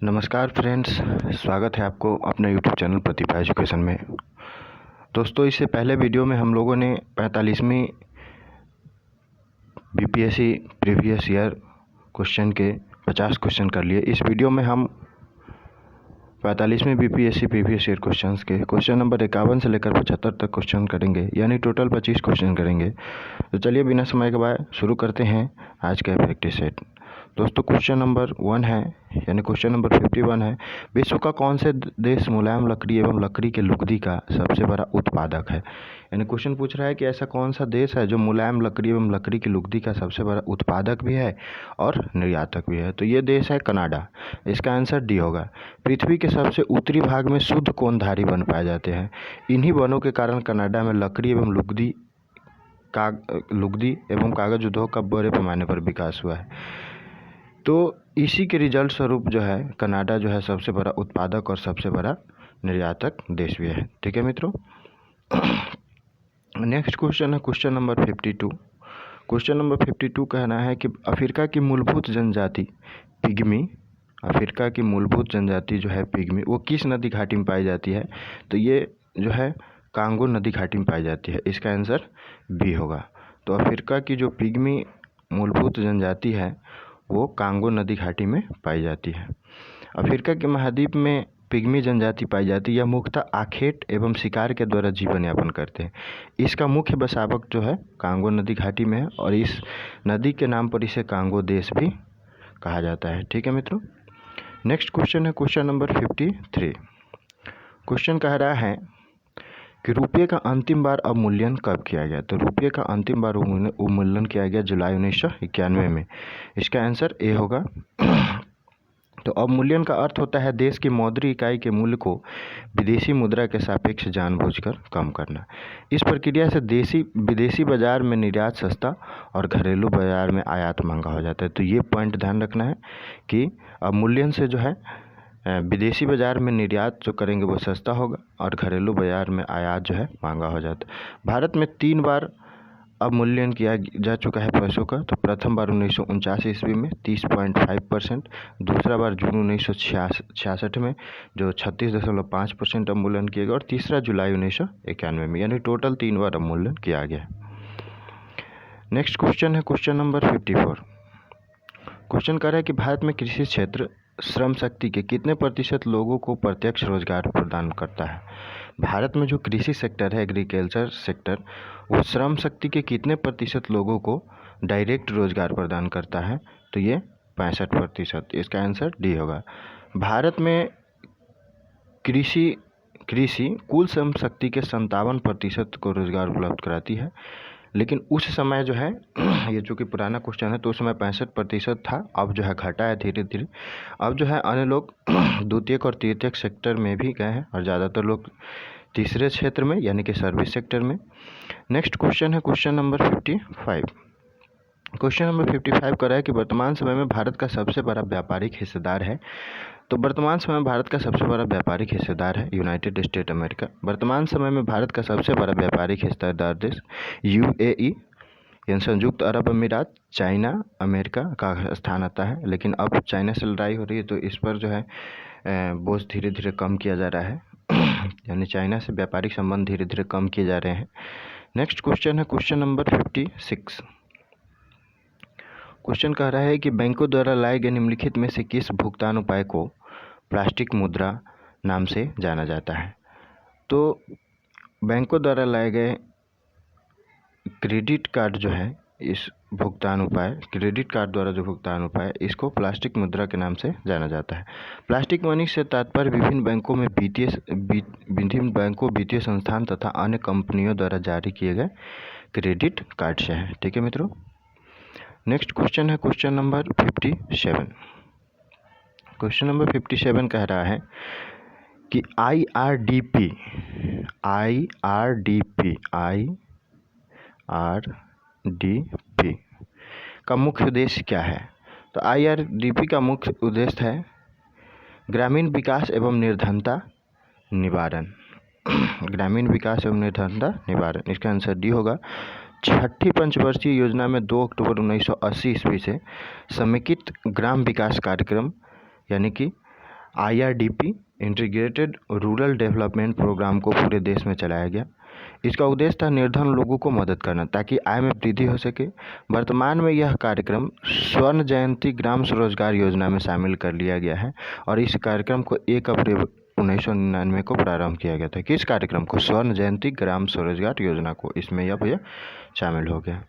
नमस्कार फ्रेंड्स, स्वागत है आपको अपने यूट्यूब चैनल प्रतिभा एजुकेशन में। दोस्तों, इससे पहले वीडियो में हम लोगों ने 45वीं बीपीएससी प्रीवियस ईयर क्वेश्चन के 50 क्वेश्चन कर लिए। इस वीडियो में हम 45वीं बीपीएससी प्रीवियस ईयर क्वेश्चंस के क्वेश्चन नंबर 51 से लेकर 75 तक क्वेश्चन करेंगे, यानी टोटल 25 क्वेश्चन करेंगे। तो चलिए बिना समय गवाए शुरू करते हैं आज का प्रैक्टिस सेट। दोस्तों, क्वेश्चन नंबर 1 है, यानी क्वेश्चन नंबर 51 है। विश्व का कौन से देश मुलायम लकड़ी एवं लकड़ी के लुगदी का सबसे बड़ा उत्पादक है? यानी क्वेश्चन पूछ रहा है कि ऐसा कौन सा देश है जो मुलायम लकड़ी एवं लकड़ी की लुगदी का सबसे बड़ा उत्पादक भी है और निर्यातक भी है। तो ये देश है कनाडा। इसका आंसर डी होगा। पृथ्वी के सबसे उत्तरी भाग में शुद्ध कोनधारी वन पाए जाते हैं। इन्हीं वनों के कारण कनाडा में लकड़ी एवं लुगदी एवं कागज उद्योग का बड़े पैमाने पर विकास हुआ है। तो इसी के रिजल्ट स्वरूप जो है कनाडा जो है सबसे बड़ा उत्पादक और सबसे बड़ा निर्यातक देश भी है। ठीक है मित्रों। नेक्स्ट क्वेश्चन है क्वेश्चन नंबर 52। क्वेश्चन नंबर 52 कहना है कि अफ्रीका की मूलभूत जनजाति पिग्मी, अफ्रीका की मूलभूत जनजाति जो है पिग्मी, वो किस नदी घाटी में पाई जाती है? तो ये जो है कांगो नदी घाटी में पाई जाती है। इसका आंसर बी होगा। तो अफ्रीका की जो पिग्मी मूलभूत जनजाति है वो कांगो नदी घाटी में पाई जाती है। अफ्रीका के महाद्वीप में पिग्मी जनजाति पाई जाती है। यह मुख्यतः आखेट एवं शिकार के द्वारा जीवन यापन करते हैं। इसका मुख्य बसावक जो है कांगो नदी घाटी में है और इस नदी के नाम पर इसे कांगो देश भी कहा जाता है। ठीक है मित्रों। नेक्स्ट क्वेश्चन है क्वेश्चन नंबर 53। क्वेश्चन कह रहा है कि रुपये का अंतिम बार अवमूल्यन कब किया गया? तो रुपये का अंतिम बार अवमूल्यन किया गया जुलाई 1991 में। इसका आंसर ए होगा। तो अवमूल्यन का अर्थ होता है देश की मौद्रिक इकाई के मूल्य को विदेशी मुद्रा के सापेक्ष जानबूझकर कम करना। इस प्रक्रिया से विदेशी बाजार में निर्यात सस्ता और घरेलू बाजार में आयात महंगा हो जाता है। तो ये पॉइंट ध्यान रखना है कि अवमूल्यन से जो है विदेशी बाज़ार में निर्यात जो करेंगे वो सस्ता होगा और घरेलू बाज़ार में आयात जो है महंगा हो जाता है। भारत में 3 बार अवमूल्यन किया जा चुका है पैसों का। तो प्रथम बार 1949 ईस्वी में 30.5%, दूसरा बार जून 1966 में जो 36.5% अवमूल्यन किया गया और तीसरा जुलाई 1991 में, यानी टोटल 3 बार अवमूल्यन किया गया। नेक्स्ट क्वेश्चन है क्वेश्चन नंबर 54। क्वेश्चन कर रहा है कि भारत में कृषि क्षेत्र श्रम शक्ति के कितने प्रतिशत लोगों को प्रत्यक्ष रोजगार प्रदान करता है? भारत में जो कृषि सेक्टर है, एग्रीकल्चर सेक्टर, वो श्रम शक्ति के कितने प्रतिशत लोगों को डायरेक्ट रोजगार प्रदान करता है? तो ये 65%। इसका आंसर डी होगा। भारत में कृषि कुल श्रम शक्ति के 57% को रोजगार उपलब्ध कराती है। लेकिन उस समय जो है ये चूँकि पुराना क्वेश्चन है तो उस समय 65% था, अब जो है घटा है धीरे धीरे। अब जो है अन्य लोग द्वितीयक और तृतीयक सेक्टर में भी गए हैं और ज़्यादातर लोग तीसरे क्षेत्र में यानी कि सर्विस सेक्टर में। नेक्स्ट क्वेश्चन है क्वेश्चन नंबर 55। क्वेश्चन नंबर 55 कर रहा है कि वर्तमान समय में भारत का सबसे बड़ा व्यापारिक हिस्सेदार है। तो वर्तमान समय में भारत का सबसे बड़ा व्यापारिक हिस्सेदार है यूनाइटेड स्टेट अमेरिका। वर्तमान समय में भारत का सबसे बड़ा व्यापारिक हिस्सेदार देश यूएई यानी संयुक्त अरब अमीरात, चाइना, अमेरिका का स्थान आता है। लेकिन अब चाइना से लड़ाई हो रही है तो इस पर जो है बोझ धीरे धीरे कम किया जा रहा है यानी चाइना से व्यापारिक संबंध धीरे धीरे कम किए जा रहे हैं। नेक्स्ट क्वेश्चन है क्वेश्चन नंबर 56। क्वेश्चन कह रहा है कि बैंकों द्वारा लाए गए निम्नलिखित में से किस भुगतान उपाय को प्लास्टिक मुद्रा नाम से जाना जाता है? तो बैंकों द्वारा लाए गए क्रेडिट कार्ड जो है, इस भुगतान उपाय क्रेडिट कार्ड द्वारा जो भुगतान उपाय इसको प्लास्टिक मुद्रा के नाम से जाना जाता है। प्लास्टिक मनी से तात्पर्य विभिन्न बैंकों, वित्तीय संस्थान तथा अन्य कंपनियों द्वारा जारी किए गए क्रेडिट कार्ड से है। ठीक है मित्रों। नेक्स्ट क्वेश्चन है क्वेश्चन नंबर 57। क्वेश्चन नंबर 57 कह रहा है कि आईआरडीपी का मुख्य उद्देश्य क्या है? तो आईआरडीपी का मुख्य उद्देश्य है ग्रामीण विकास एवं निर्धनता निवारण। ग्रामीण विकास एवं निर्धनता निवारण। इसका आंसर डी होगा। 6ठी पंचवर्षीय योजना में 2 अक्टूबर 1980 ईस्वी से समेकित ग्राम विकास कार्यक्रम यानी कि IRDP Integrated Rural Development Programme को पूरे देश में चलाया गया। इसका उद्देश्य था निर्धन लोगों को मदद करना ताकि आय में वृद्धि हो सके। वर्तमान में यह कार्यक्रम स्वर्ण जयंती ग्राम स्वरोजगार योजना में शामिल कर लिया गया है और इस कार्यक्रम को 1 अप्रैल 1999 को प्रारंभ किया गया था। किस कार्यक्रम को? स्वर्ण जयंती ग्राम स्वरोजगार योजना को। इसमें यह शामिल हो गया।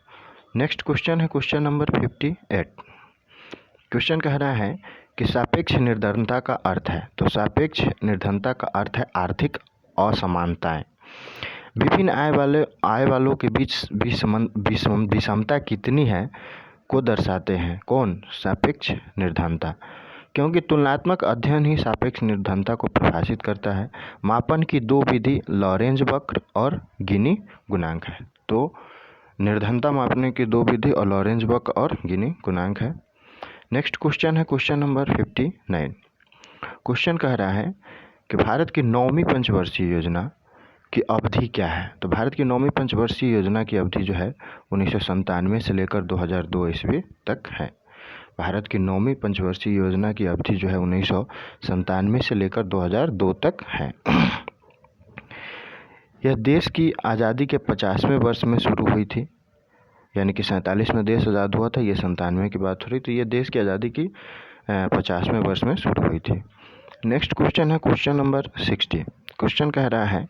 नेक्स्ट क्वेश्चन है क्वेश्चन नंबर 58। क्वेश्चन कह रहा है कि सापेक्ष निर्धनता का अर्थ है। तो सापेक्ष निर्धनता का अर्थ है आर्थिक असमानताएं। विभिन्न आय वालों के बीच विषमता कितनी है को दर्शाते हैं। कौन? सापेक्ष निर्धनता। क्योंकि तुलनात्मक अध्ययन ही सापेक्ष निर्धनता को परिभाषित करता है। मापन की 2 विधि लॉरेंज वक्र और गिनी गुणांक है। तो निर्धनता मापने की 2 विधि और लॉरेंज वक्र और गिनी गुणांक है। नेक्स्ट क्वेश्चन है क्वेश्चन नंबर 59। क्वेश्चन कह रहा है कि भारत की 9वीं पंचवर्षीय योजना की अवधि क्या है। तो भारत की 9वीं पंचवर्षीय योजना की अवधि जो है 1997 से लेकर 2002 ईस्वी तक है। भारत की 9वीं पंचवर्षीय योजना की अवधि जो है 1997 से लेकर 2002 तक है। यह देश की आज़ादी के 50वें वर्ष में शुरू हुई थी, यानी कि 47 में देश आज़ाद हुआ था, ये 97 की बात हो रही। तो ये देश की आज़ादी की 50वें वर्ष में शुरू हुई थी। नेक्स्ट क्वेश्चन है क्वेश्चन नंबर 60। क्वेश्चन कह रहा है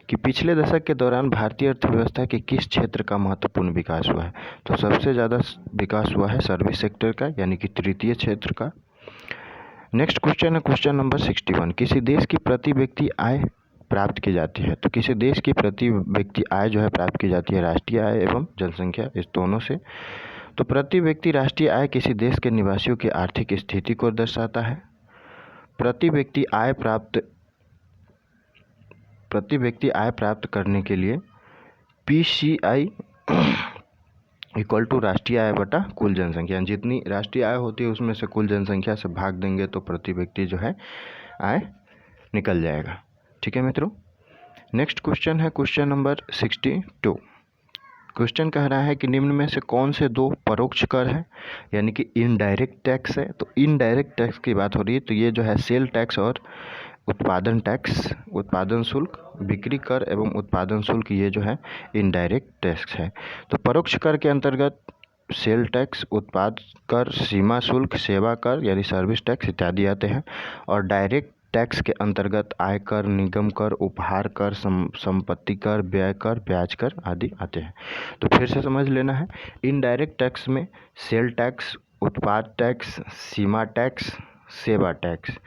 कि पिछले दशक के दौरान भारतीय अर्थव्यवस्था के किस क्षेत्र का महत्वपूर्ण विकास हुआ है। तो सबसे ज़्यादा विकास हुआ है सर्विस सेक्टर का, यानी कि तृतीय क्षेत्र का। नेक्स्ट क्वेश्चन है क्वेश्चन नंबर 61। किसी देश की प्रति व्यक्ति आय प्राप्त की जाती है। तो किसी देश की प्रति व्यक्ति आय जो है प्राप्त की जाती है राष्ट्रीय आय एवं जनसंख्या, इस दोनों से। तो प्रति व्यक्ति राष्ट्रीय आय किसी देश के निवासियों की आर्थिक स्थिति को दर्शाता है। प्रति व्यक्ति आय प्राप्त करने के लिए PCI इक्वल टू राष्ट्रीय आय बटा कुल जनसंख्या। जितनी राष्ट्रीय आय होती है उसमें से कुल जनसंख्या से भाग देंगे तो प्रति व्यक्ति जो है आय निकल जाएगा। ठीक है मित्रों। नेक्स्ट क्वेश्चन है क्वेश्चन नंबर 62। क्वेश्चन कह रहा है कि निम्न में से कौन से 2 परोक्ष कर है, यानी कि इनडायरेक्ट टैक्स है। तो इनडायरेक्ट टैक्स की बात हो रही है, तो ये जो है सेल टैक्स और उत्पादन टैक्स, उत्पादन शुल्क, बिक्री कर एवं उत्पादन शुल्क, ये जो है इनडायरेक्ट टैक्स है। तो परोक्ष कर के अंतर्गत सेल टैक्स, उत्पाद कर, सीमा शुल्क, सेवा कर यानी सर्विस टैक्स इत्यादि आते हैं। और डायरेक्ट टैक्स के अंतर्गत आयकर, निगम कर, उपहार कर, संपत्ति कर, व्यय कर, ब्याज कर आदि आते हैं। तो फिर से समझ लेना है। इनडायरेक्ट टैक्स में सेल टैक्स, उत्पाद टैक्स, सीमा टैक्स, सेवा टैक्स,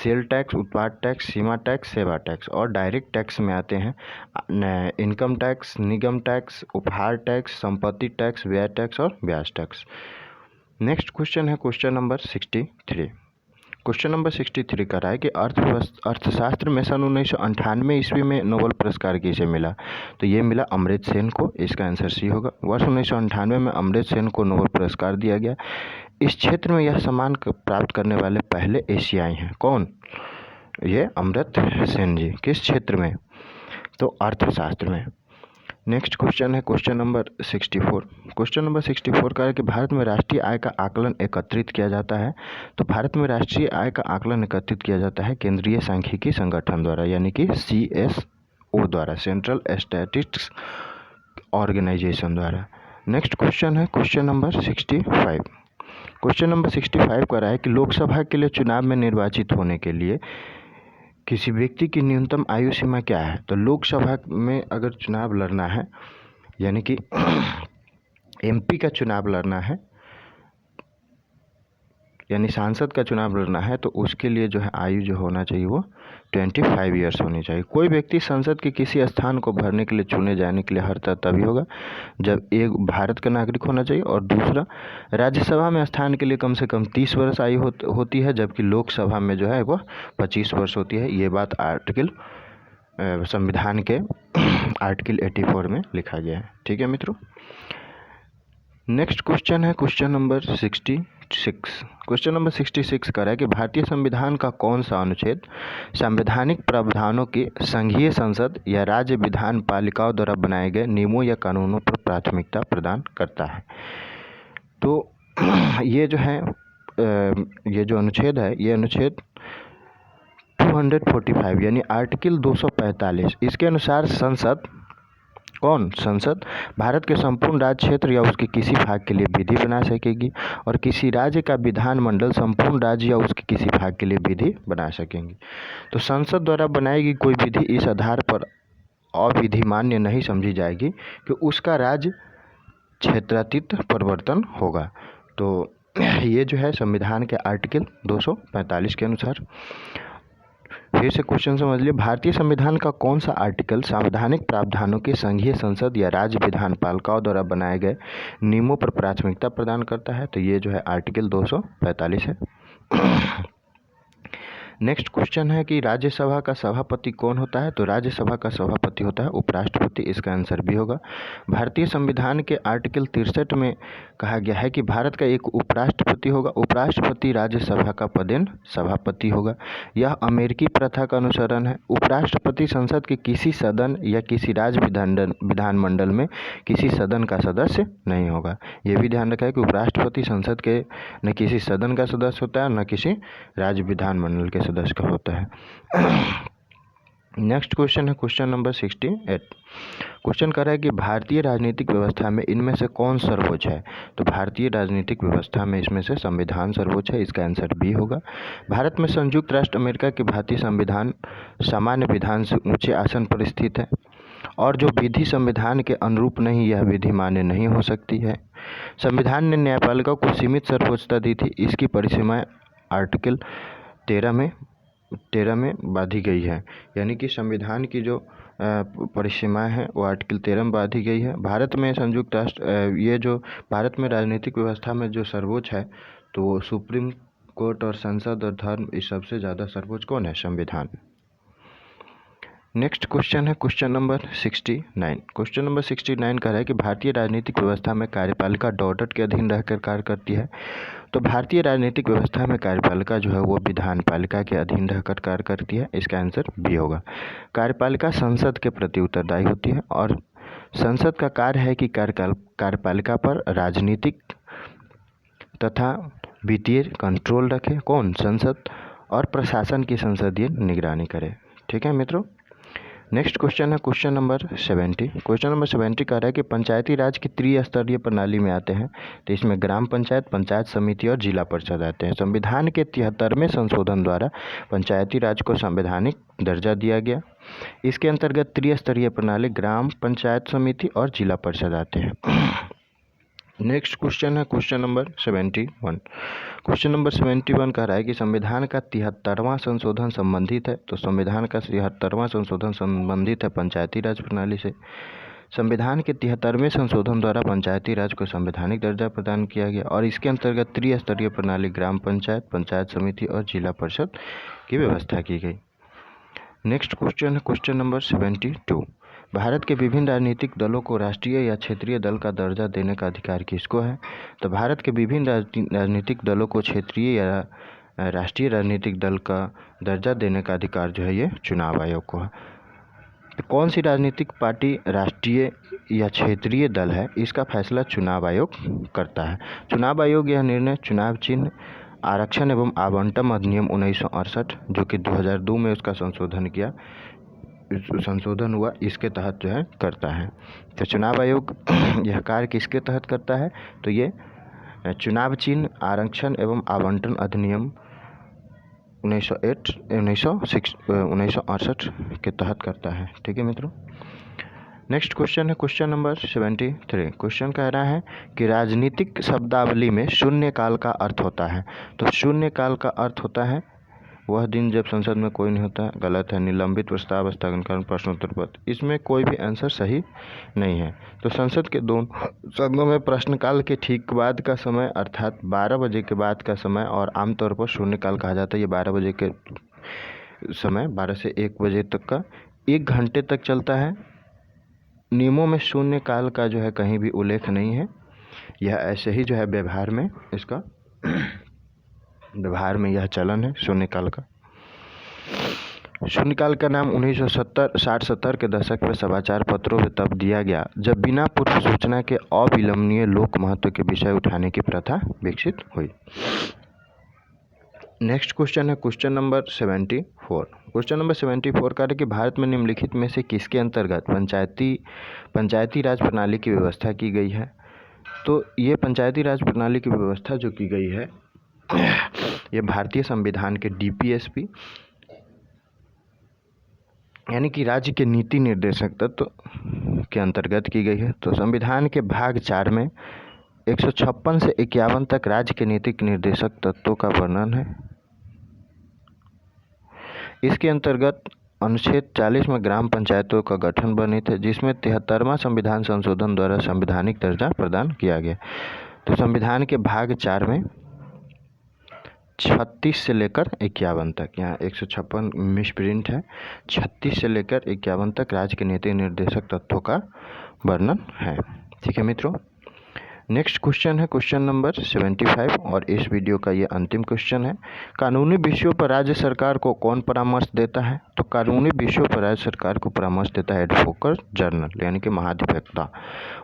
सेल टैक्स, उत्पाद टैक्स, सीमा टैक्स, सेवा टैक्स। और डायरेक्ट टैक्स में आते हैं इनकम टैक्स, निगम टैक्स, उपहार टैक्स, संपत्ति टैक्स, व्यय टैक्स और ब्याज टैक्स। नेक्स्ट क्वेश्चन है क्वेश्चन नंबर 63। क्वेश्चन नंबर 63 कह रहा है कि अर्थशास्त्र में सन 1998 ईस्वी में नोबेल पुरस्कार किसे मिला। तो ये मिला अमर्त्य सेन को। इसका आंसर सी होगा। वर्ष 1998 में अमर्त्य सेन को नोबेल पुरस्कार दिया गया। इस क्षेत्र में यह सम्मान प्राप्त करने वाले पहले एशियाई हैं। कौन? ये अमर्त्य सेन जी। किस क्षेत्र में? तो अर्थशास्त्र में। नेक्स्ट क्वेश्चन है क्वेश्चन नंबर 64। क्वेश्चन नंबर 64 का है कि भारत में राष्ट्रीय आय का आकलन एकत्रित किया जाता है। तो भारत में राष्ट्रीय आय का आकलन एकत्रित किया जाता है केंद्रीय सांख्यिकी संगठन द्वारा, यानी कि CSO द्वारा, सेंट्रल स्टैटिस्टिक्स ऑर्गेनाइजेशन द्वारा। नेक्स्ट क्वेश्चन है क्वेश्चन नंबर 65। क्वेश्चन नंबर 65 कह रहा है कि लोकसभा के लिए चुनाव में निर्वाचित होने के लिए किसी व्यक्ति की न्यूनतम आयु सीमा क्या है। तो लोकसभा में अगर चुनाव लड़ना है, यानी कि MP का चुनाव लड़ना है, यानी सांसद का चुनाव लड़ना है, तो उसके लिए जो है आयु जो होना चाहिए वो 25 ईयर्स होनी चाहिए। कोई व्यक्ति संसद के किसी स्थान को भरने के लिए चुने जाने के लिए हरता तभी होगा जब एक भारत का नागरिक होना चाहिए, और दूसरा राज्यसभा में स्थान के लिए कम से कम 30 वर्ष आयु होती है, जबकि लोकसभा में जो है वो 25 वर्ष होती है। ये बात संविधान के आर्टिकल 84 में लिखा गया है। ठीक है मित्रों। नेक्स्ट क्वेश्चन है क्वेश्चन नंबर 66। क्वेश्चन नंबर 66 कह रहा है कि भारतीय संविधान का कौन सा अनुच्छेद संवैधानिक प्रावधानों की संघीय संसद या राज्य विधान पालिकाओं द्वारा बनाए गए नियमों या कानूनों पर प्राथमिकता प्रदान करता है। तो ये जो है ये जो अनुच्छेद है, ये अनुच्छेद 245 यानी आर्टिकल 245 इसके अनुसार संसद भारत के संपूर्ण राज्य क्षेत्र या उसके किसी भाग के लिए विधि बना सकेगी और किसी राज्य का विधानमंडल संपूर्ण राज्य या उसके किसी भाग के लिए विधि बना सकेंगी। तो संसद द्वारा बनाई गई कोई विधि इस आधार पर अविधिमान्य नहीं समझी जाएगी कि उसका राज्य क्षेत्रातीत परिवर्तन होगा। तो ये जो है संविधान के आर्टिकल 245 के अनुसार। फिर से क्वेश्चन समझ लिए, भारतीय संविधान का कौन सा आर्टिकल संवैधानिक प्रावधानों के संघीय संसद या राज्य विधानपालिकाओं द्वारा बनाए गए नियमों पर प्राथमिकता प्रदान करता है? तो ये जो है आर्टिकल 245 है। नेक्स्ट क्वेश्चन है कि राज्यसभा का सभापति कौन होता है? तो राज्यसभा का सभापति होता है उपराष्ट्रपति। इसका आंसर भी होगा। भारतीय संविधान के आर्टिकल 63 में कहा गया है कि भारत का एक उपराष्ट्रपति होगा। उपराष्ट्रपति राज्यसभा का पदेन सभापति होगा। यह अमेरिकी प्रथा का अनुसरण है। उपराष्ट्रपति संसद के किसी सदन या किसी राज्य विधानमंडल में किसी सदन का सदस्य नहीं होगा। ये भी ध्यान रखा है कि उपराष्ट्रपति संसद के न किसी सदन का सदस्य होता है न किसी राज्य विधानमंडल के सदस्य का होता है। नेक्स्ट क्वेश्चन है क्वेश्चन नंबर 68। क्वेश्चन कर रहा है कि भारतीय राजनीतिक व्यवस्था में इनमें से कौन सर्वोच्च है? तो भारतीय राजनीतिक व्यवस्था में इसमें से संविधान सर्वोच्च है। इसका आंसर बी होगा। भारत में संयुक्त राष्ट्र अमेरिका के भारतीय संविधान सामान्य विधान से ऊंचे आसन पर स्थित है और जो विधि संविधान के अनुरूप नहीं यह विधि मान्य नहीं हो सकती है। संविधान ने न्यायपालिका को सीमित सर्वोच्चता दी थी। इसकी परिसीमाएं आर्टिकल 13 में बांधी गई है। यानी कि संविधान की जो परिसीमाएं हैं वो आर्टिकल 13 में बांधी गई है। भारत में संयुक्त राष्ट्र ये जो भारत में राजनीतिक व्यवस्था में जो सर्वोच्च है तो सुप्रीम कोर्ट और संसद और धर्म इस सबसे ज़्यादा सर्वोच्च कौन है? संविधान। नेक्स्ट क्वेश्चन है क्वेश्चन नंबर 69। क्वेश्चन नंबर 69 कह रहा है कि भारतीय राजनीतिक व्यवस्था में कार्यपालिका डॉटेड के अधीन रहकर कार्य करती है। तो भारतीय राजनीतिक व्यवस्था में कार्यपालिका जो है वो विधानपालिका के अधीन रहकर कार्य करती है। इसका आंसर बी होगा। कार्यपालिका संसद के प्रति उत्तरदायी होती है और संसद का कार्य है कि कार्यपालिका पर राजनीतिक तथा वित्तीय कंट्रोल रखे। कौन? संसद। और प्रशासन की संसदीय निगरानी करे। ठीक है मित्रों। नेक्स्ट क्वेश्चन है क्वेश्चन नंबर 70। क्वेश्चन नंबर 70 कह रहा है कि पंचायती राज की त्रिस्तरीय प्रणाली में आते हैं। तो इसमें ग्राम पंचायत, पंचायत समिति और जिला परिषद आते हैं। संविधान के 73वें संशोधन द्वारा पंचायती राज को संवैधानिक दर्जा दिया गया। इसके अंतर्गत त्रिस्तरीय प्रणाली ग्राम पंचायत समिति और जिला परिषद आते हैं। नेक्स्ट क्वेश्चन है क्वेश्चन नंबर 71। क्वेश्चन नंबर 71 कह रहा है कि संविधान का 73वां संशोधन संबंधित है। तो संविधान का 73वां संशोधन संबंधित है पंचायती राज प्रणाली से। संविधान के 73वें संशोधन द्वारा पंचायती राज को संवैधानिक दर्जा प्रदान किया गया और इसके अंतर्गत त्रिस्तरीय प्रणाली ग्राम पंचायत, पंचायत समिति और जिला परिषद की व्यवस्था की गई। नेक्स्ट क्वेश्चन है क्वेश्चन नंबर 72। भारत के विभिन्न राजनीतिक दलों को राष्ट्रीय या क्षेत्रीय दल का दर्जा देने का अधिकार किसको है? तो भारत के विभिन्न राजनीतिक दलों को क्षेत्रीय या राष्ट्रीय राजनीतिक दल का दर्जा देने का अधिकार जो है ये चुनाव आयोग को है। तो कौन सी राजनीतिक पार्टी राष्ट्रीय या क्षेत्रीय दल है इसका फैसला चुनाव आयोग करता है। चुनाव आयोग यह निर्णय चुनाव चिन्ह, आरक्षण एवं आवंटन अधिनियम 1968 जो कि 2002 में उसका संशोधन हुआ, इसके तहत जो है करता है। तो चुनाव आयोग यह कार्य किसके तहत करता है? तो ये चुनाव चिन्ह, आरक्षण एवं आवंटन अधिनियम 1968 के तहत करता है। ठीक है मित्रों। नेक्स्ट क्वेश्चन है क्वेश्चन नंबर 73। क्वेश्चन कह रहा है कि राजनीतिक शब्दावली में शून्यकाल का अर्थ होता है। तो शून्यकाल का अर्थ होता है वह दिन जब संसद में कोई नहीं होता। गलत है। निलंबित प्रस्ताव, स्थगन, प्रश्नोत्तर पत्र, इसमें कोई भी आंसर सही नहीं है। तो संसद के दोनों सदनों में प्रश्नकाल के ठीक बाद का समय अर्थात 12 बजे के बाद का समय और आमतौर पर शून्यकाल कहा जाता है। ये 12 बजे के समय 12 से 1 बजे तक का 1 घंटे तक चलता है। नियमों में शून्यकाल का जो है कहीं भी उल्लेख नहीं है। यह ऐसे ही जो है व्यवहार में यह चलन है शून्यकाल का। शून्यकाल का नाम 1960-70 के दशक में समाचार पत्रों में तब दिया गया जब बिना पूर्व सूचना के अविलंबनीय लोक महत्व के विषय उठाने की प्रथा विकसित हुई। नेक्स्ट क्वेश्चन है क्वेश्चन नंबर 74। क्वेश्चन नंबर 74 का है कि भारत में निम्नलिखित में से किसके अंतर्गत पंचायती राज प्रणाली की व्यवस्था की गई है। तो ये पंचायती राज प्रणाली की व्यवस्था जो की गई है ये भारतीय संविधान के DPSP यानी कि राज्य के नीति निर्देशक तत्व के अंतर्गत की गई है। तो संविधान के भाग 4 में 156 से 51 तक राज्य के नीतिक निर्देशक तत्वों का वर्णन है। इसके अंतर्गत अनुच्छेद 40 में ग्राम पंचायतों का गठन वर्णित है, जिसमें 73वां संविधान संशोधन द्वारा संवैधानिक दर्जा प्रदान किया गया। तो संविधान के भाग 4 में 36 से लेकर 51 तक, यहाँ 156 मिसप्रिंट है, 36 से लेकर 51 तक राज्य के नीति निर्देशक तत्वों का वर्णन है। ठीक है मित्रों, नेक्स्ट क्वेश्चन है क्वेश्चन नंबर 75 और इस वीडियो का ये अंतिम क्वेश्चन है। कानूनी विषयों पर राज्य सरकार को कौन परामर्श देता है। तो कानूनी विषयों पर राज्य सरकार को परामर्श देता है एडवोकेट जनरल यानी कि महाधिवक्ता।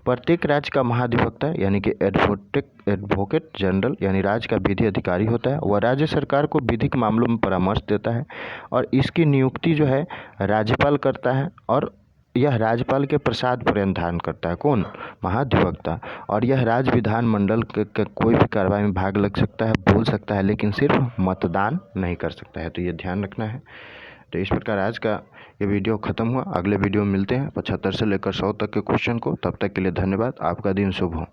प्रत्येक राज्य का महाधिवक्ता यानी कि एडवोकेट जनरल यानी राज्य का विधि अधिकारी होता है। वह राज्य सरकार को विधिक मामलों में परामर्श देता है और इसकी नियुक्ति जो है राज्यपाल करता है और यह राज्यपाल के प्रसाद पर ध्यान करता है। कौन? महाधिवक्ता। और यह राज्य विधानमंडल के कोई भी कार्रवाई में भाग लग सकता है, बोल सकता है, लेकिन सिर्फ मतदान नहीं कर सकता है। तो ये ध्यान रखना है। तो इस प्रकार आज का ये वीडियो ख़त्म हुआ। अगले वीडियो में मिलते हैं 75 से लेकर 100 तक के क्वेश्चन को। तब तक के लिए धन्यवाद। आपका दिन शुभ हो।